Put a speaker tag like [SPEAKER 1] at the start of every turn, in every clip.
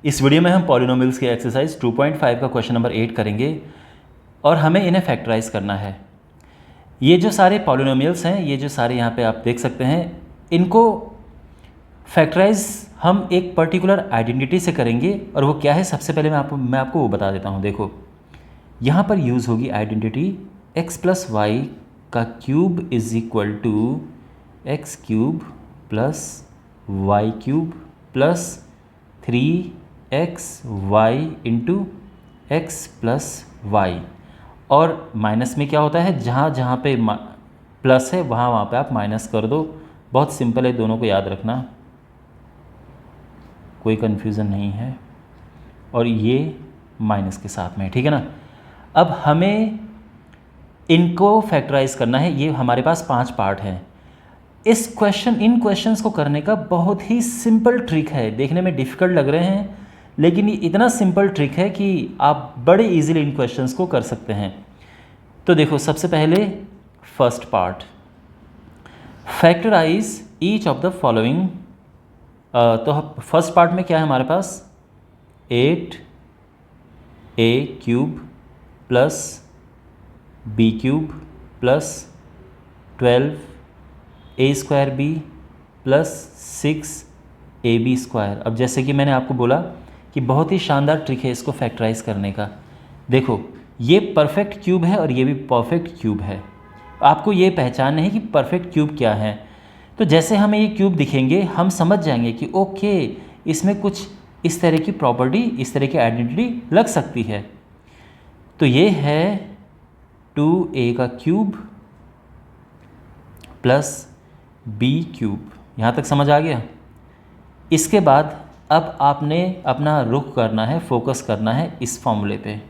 [SPEAKER 1] इस वीडियो में हम पॉलिनोमियल्स के एक्सरसाइज 2.5 का क्वेश्चन नंबर 8 करेंगे और हमें इन्हें फैक्टराइज करना है। ये जो सारे पॉलिनोमियल्स हैं, ये जो सारे यहाँ पे आप देख सकते हैं, इनको फैक्टराइज हम एक पर्टिकुलर आइडेंटिटी से करेंगे। और वो क्या है, सबसे पहले मैं आपको वो बता देता हूँ। देखो, यहाँ पर यूज़ होगी आइडेंटिटी x प्लस वाई का cube is equal to x cube plus y cube plus 3x y into x plus y. और माइनस में क्या होता है, जहाँ जहाँ पे प्लस है वहाँ पे आप माइनस कर दो। बहुत सिंपल है, दोनों को याद रखना, कोई कन्फ्यूज़न नहीं है। और ये माइनस के साथ में है, ठीक है ना। अब हमें इनको फैक्टराइज करना है। ये हमारे पास 5 पार्ट हैं। इन क्वेश्चंस को करने का बहुत ही सिंपल ट्रिक है। देखने में डिफ़िकल्ट लग रहे हैं, लेकिन ये इतना सिंपल ट्रिक है कि आप बड़े इजीली इन क्वेश्चंस को कर सकते हैं। तो देखो, सबसे पहले first part, factorise each of the following. तो फर्स्ट पार्ट में क्या है हमारे पास, 8a cube plus b cube plus 12a square b plus 6ab square. अब जैसे कि मैंने आपको बोला कि बहुत ही शानदार ट्रिक है इसको फैक्टराइज करने का। देखो, ये परफेक्ट क्यूब है और ये भी परफेक्ट क्यूब है। आपको ये पहचानना है कि परफेक्ट क्यूब क्या है। तो जैसे हमें ये क्यूब दिखेंगे, हम समझ जाएंगे कि ओके, इसमें कुछ इस तरह की प्रॉपर्टी, इस तरह की आइडेंटिटी लग सकती है। तो ये है 2a का क्यूब प्लस b क्यूब। यहाँ तक समझ आ गया। इसके बाद अब आपने अपना रुख करना है, फोकस करना है इस फॉर्मूले पे।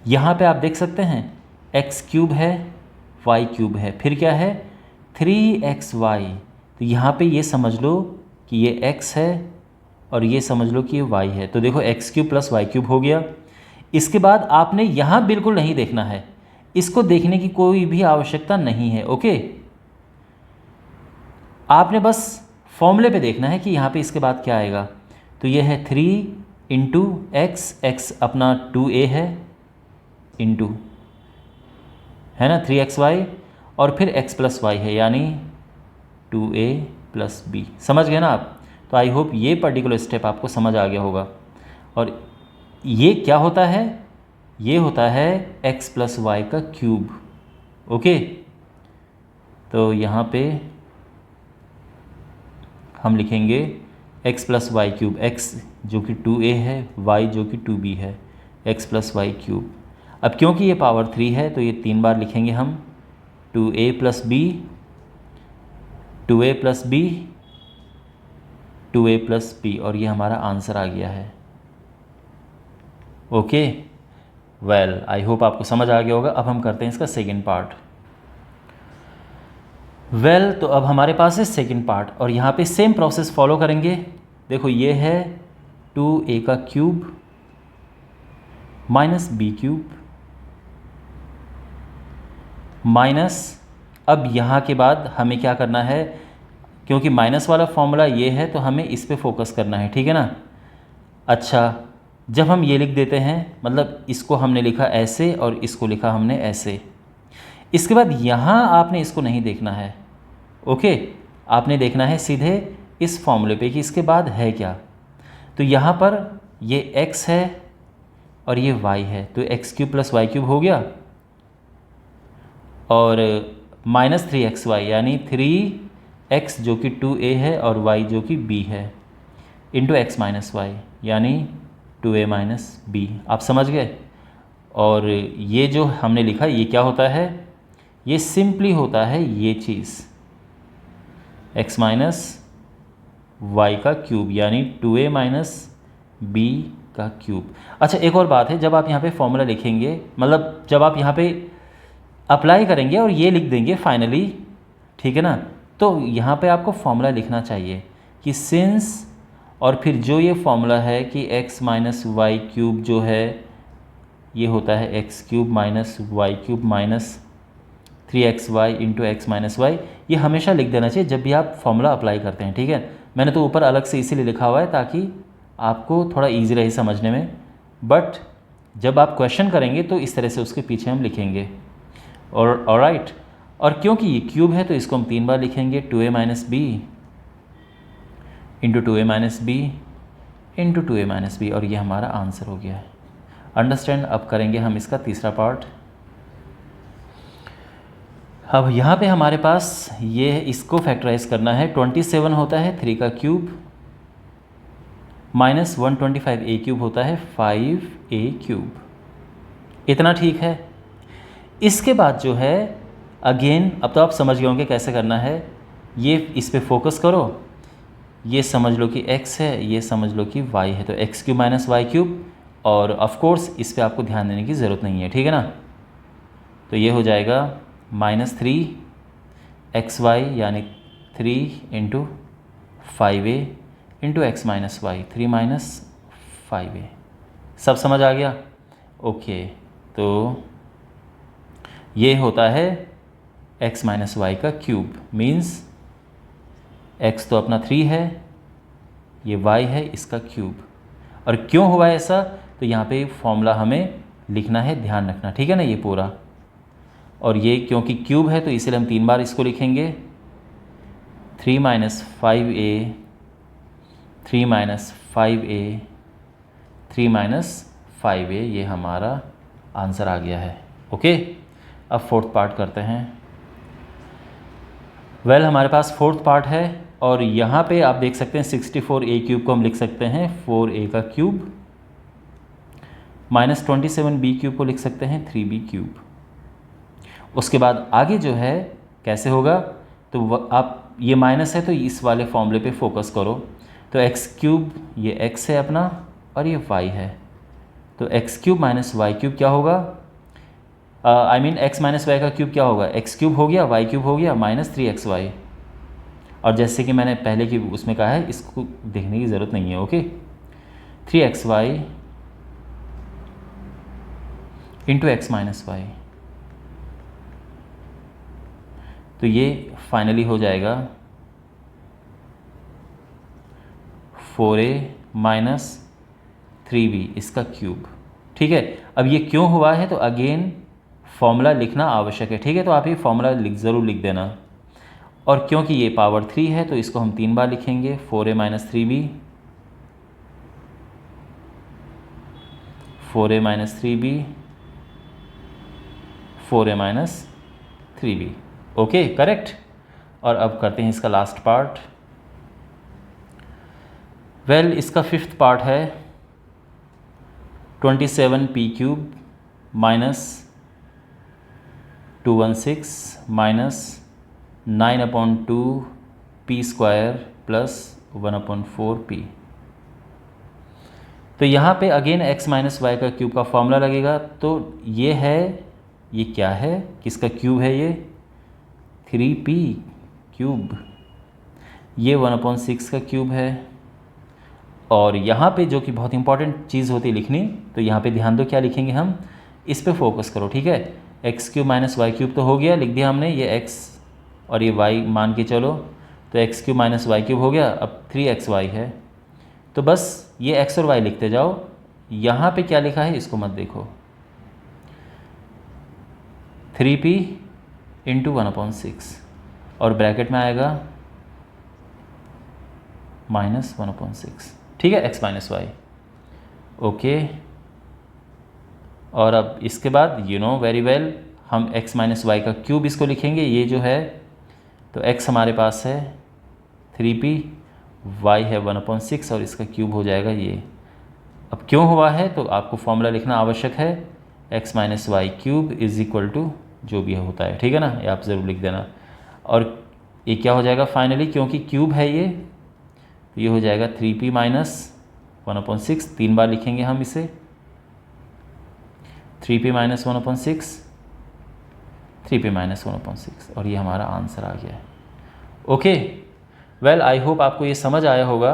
[SPEAKER 1] यहाँ पे आप देख सकते हैं x क्यूब है, y क्यूब है, फिर क्या है 3xy। तो यहाँ पे ये समझ लो कि ये x है और ये समझ लो कि ये y है। तो देखो, x cube plus y cube हो गया। इसके बाद आपने यहाँ बिल्कुल नहीं देखना है, इसको देखने की कोई भी आवश्यकता नहीं है। ओके, आपने बस फॉर्मूले पे देखना है कि यहाँ पे इसके बाद क्या आएगा। तो ये है 3 इंटू एक्स अपना 2a है, इंटू है ना 3xy, और फिर x प्लस वाई है, यानी 2a प्लस b। समझ गए ना आप। तो आई होप ये पर्टिकुलर स्टेप आपको समझ आ गया होगा। और ये क्या होता है, ये होता है x प्लस वाई का क्यूब। ओके, तो यहाँ पे हम लिखेंगे x plus y cube, x जो कि 2a है, y जो कि 2b है, x प्लस वाई क्यूब। अब क्योंकि ये पावर 3 है तो ये 3 बार लिखेंगे हम, 2a plus b, 2a plus b, 2a plus b, और ये हमारा आंसर आ गया है। ओके, वेल, आई होप आपको समझ आ गया होगा। अब हम करते हैं इसका सेकेंड पार्ट। वेल, तो अब हमारे पास है सेकेंड पार्ट, और यहाँ पे सेम प्रोसेस फॉलो करेंगे। देखो, ये है 2a का cube minus b cube minus, अब यहाँ के बाद हमें क्या करना है, क्योंकि माइनस वाला फॉर्मूला ये है तो हमें इस पे फोकस करना है, ठीक है ना। अच्छा, जब हम ये लिख देते हैं, मतलब इसको हमने लिखा ऐसे और इसको लिखा हमने ऐसे, इसके बाद यहाँ आपने इसको नहीं देखना है। ओके, आपने देखना है सीधे इस फॉर्मूले पे कि इसके बाद है क्या। तो यहाँ पर ये x है और ये y है, तो x cube plus y cube हो गया, और माइनस 3xy यानी 3x जो कि 2a है और y जो कि b है, इंटू एक्स माइनस वाई यानी 2a माइनस b। आप समझ गए। और ये जो हमने लिखा, ये क्या होता है, ये सिंपली होता है ये चीज़ x माइनस वाई का क्यूब, यानी 2a माइनस b का क्यूब। अच्छा, एक और बात है, जब आप यहाँ पे फॉर्मूला लिखेंगे, मतलब जब आप यहाँ पे अप्लाई करेंगे और ये लिख देंगे फाइनली, ठीक है ना, तो यहाँ पे आपको फॉर्मूला लिखना चाहिए कि सिंस, और फिर जो ये फॉर्मूला है कि x माइनस वाई क्यूब जो है ये होता है x cube minus y cube minus 3xy into x minus y, ये हमेशा लिख देना चाहिए जब भी आप फॉर्मूला अप्लाई करते हैं, ठीक है। मैंने तो ऊपर अलग से इसीलिए लिखा हुआ है ताकि आपको थोड़ा ईजी रहे समझने में, बट जब आप क्वेश्चन करेंगे तो इस तरह से उसके पीछे हम लिखेंगे। और ऑलराइट, और क्योंकि ये क्यूब है तो इसको हम 3 बार लिखेंगे, 2a minus b into 2a minus b into 2a minus b, और ये हमारा आंसर हो गया है। अंडरस्टैंड। अब करेंगे हम इसका तीसरा पार्ट। अब यहाँ पे हमारे पास ये इसको फैक्टराइज करना है। 27 होता है 3 का क्यूब, माइनस 125 a क्यूब होता है 5a क्यूब। इतना ठीक है। इसके बाद जो है अगेन, अब तो आप समझ गए होंगे कैसे करना है। ये इस पे फोकस करो, ये समझ लो कि x है, ये समझ लो कि y है, तो x cube minus y cube, और ऑफ कोर्स इस पे आपको ध्यान देने की ज़रूरत नहीं है, ठीक है ना। तो ये हो जाएगा माइनस 3xy यानी 3 into 5a into x minus y, 3 minus 5a। सब समझ आ गया? ओके, तो ये होता है x माइनस वाई का क्यूब, मीन्स x तो अपना 3 है, ये y है इसका क्यूब। और क्यों हुआ ऐसा, तो यहाँ पे फॉर्मूला हमें लिखना है, ध्यान रखना, ठीक है ना, ये पूरा। और ये क्योंकि क्यूब है तो इसलिए हम 3 बार इसको लिखेंगे, 3 minus 5a, 3 minus 5a, 3 minus 5a, ये हमारा आंसर आ गया है। ओके, अब फोर्थ पार्ट करते हैं। वेल, हमारे पास फोर्थ पार्ट है, और यहाँ पे आप देख सकते हैं 64a क्यूब को हम लिख सकते हैं 4a का क्यूब, माइनस 27b क्यूब को लिख सकते हैं 3b क्यूब। उसके बाद आगे जो है कैसे होगा, तो आप ये माइनस है तो इस वाले फॉर्मूले पे फोकस करो। तो x क्यूब, ये x है अपना, और ये y है, तो x cube minus y cube क्या होगा, I mean x minus y का क्यूब क्या होगा, x क्यूब हो गया, y क्यूब हो गया, माइनस 3xy। और जैसे कि मैंने पहले की उसमें कहा है, इसको देखने की ज़रूरत नहीं है। Okay, 3xy into x minus y, तो ये फाइनली हो जाएगा 4a माइनस 3b इसका क्यूब। ठीक है, अब ये क्यों हुआ है, तो अगेन फॉर्मूला लिखना आवश्यक है, ठीक है। तो आप ये फॉर्मूला ज़रूर लिख देना। और क्योंकि ये पावर 3 है तो इसको हम 3 बार लिखेंगे, 4a minus 3b, 4a minus 3b, 4a minus 3b। Okay, correct. और अब करते हैं इसका लास्ट पार्ट। वेल, इसका फिफ्थ पार्ट है 27p cube minus 216 minus 9/2 p² plus 1/4p। तो यहाँ पे अगेन x माइनस वाई का क्यूब का फॉर्मूला लगेगा। तो ये है, ये क्या है, किसका क्यूब है, ये 3p क्यूब, ये 1/6 का क्यूब है। और यहाँ पे जो कि बहुत इंपॉर्टेंट चीज़ होती है लिखनी, तो यहाँ पे ध्यान दो क्या लिखेंगे हम, इस पे फोकस करो, ठीक है। X cube minus y cube तो हो गया, लिख दिया हमने, ये x और ये y मान के चलो, तो x cube minus y cube हो गया। अब 3xy है, तो बस ये x और y लिखते जाओ। यहाँ पे क्या लिखा है इसको मत देखो, 3p इंटू 1/6, और ब्रैकेट में आएगा माइनस 1/6, ठीक है, x माइनस वाई। ओके, और अब इसके बाद यू नो वेरी वेल, हम x माइनस वाई का क्यूब इसको लिखेंगे, ये जो है, तो x हमारे पास है 3p, y है 1/6, और इसका क्यूब हो जाएगा ये। अब क्यों हुआ है, तो आपको फॉर्मूला लिखना आवश्यक है, x minus y cube is equal to जो भी होता है, ठीक है ना, ये आप ज़रूर लिख देना। और ये क्या हो जाएगा फाइनली, क्योंकि क्यूब है ये हो जाएगा 3p माइनस 1/6, 3 बार लिखेंगे हम इसे, 3p माइनस 1/6, 3p माइनस 1/6, और ये हमारा आंसर आ गया है। ओके, वेल, आई होप आपको ये समझ आया होगा।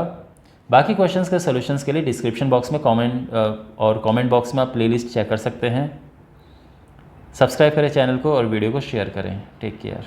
[SPEAKER 1] बाकी क्वेश्चंस के सॉल्यूशंस के लिए डिस्क्रिप्शन बॉक्स में कमेंट बॉक्स में आप प्लेलिस्ट चेक कर सकते हैं। सब्सक्राइब करें चैनल को और वीडियो को शेयर करें। Take care.